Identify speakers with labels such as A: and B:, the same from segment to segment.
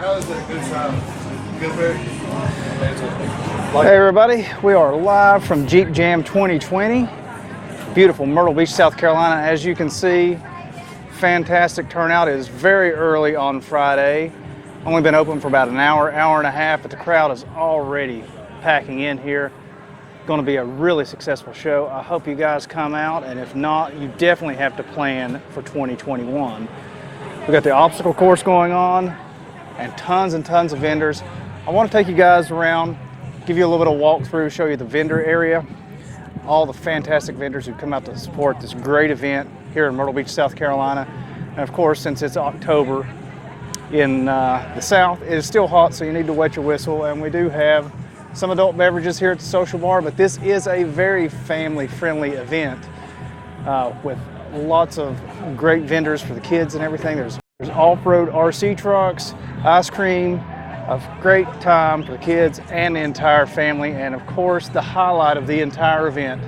A: How is it a good time? Good break?
B: Hey everybody, we are live from Jeep Jam 2020. Beautiful Myrtle Beach, South Carolina. As you can see, fantastic turnout. It is very early on Friday. Only been open for about an hour and a half, but the crowd is already packing in here. Going to be a really successful show. I hope you guys come out, and if not, you definitely have to plan for 2021. We got the obstacle course going on and tons of vendors. I want to take you guys around, give you a little bit of walkthrough, show you the vendor area, all the fantastic vendors who come out to support this great event here in Myrtle Beach, South Carolina. And of course, since it's October in the South, it is still hot, so you need to wet your whistle. And we do have some adult beverages here at the social bar, but this is a very family-friendly event with lots of great vendors for the kids and everything. There's off-road RC trucks, ice cream, a great time for the kids and the entire family, and of course the highlight of the entire event,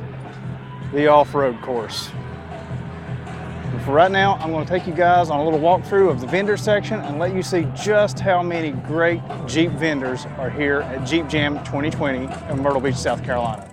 B: the off-road course. And for right now, I'm going to take you guys on a little walkthrough of the vendor section and let you see just how many great Jeep vendors are here at Jeep Jam 2020 in Myrtle Beach, South Carolina.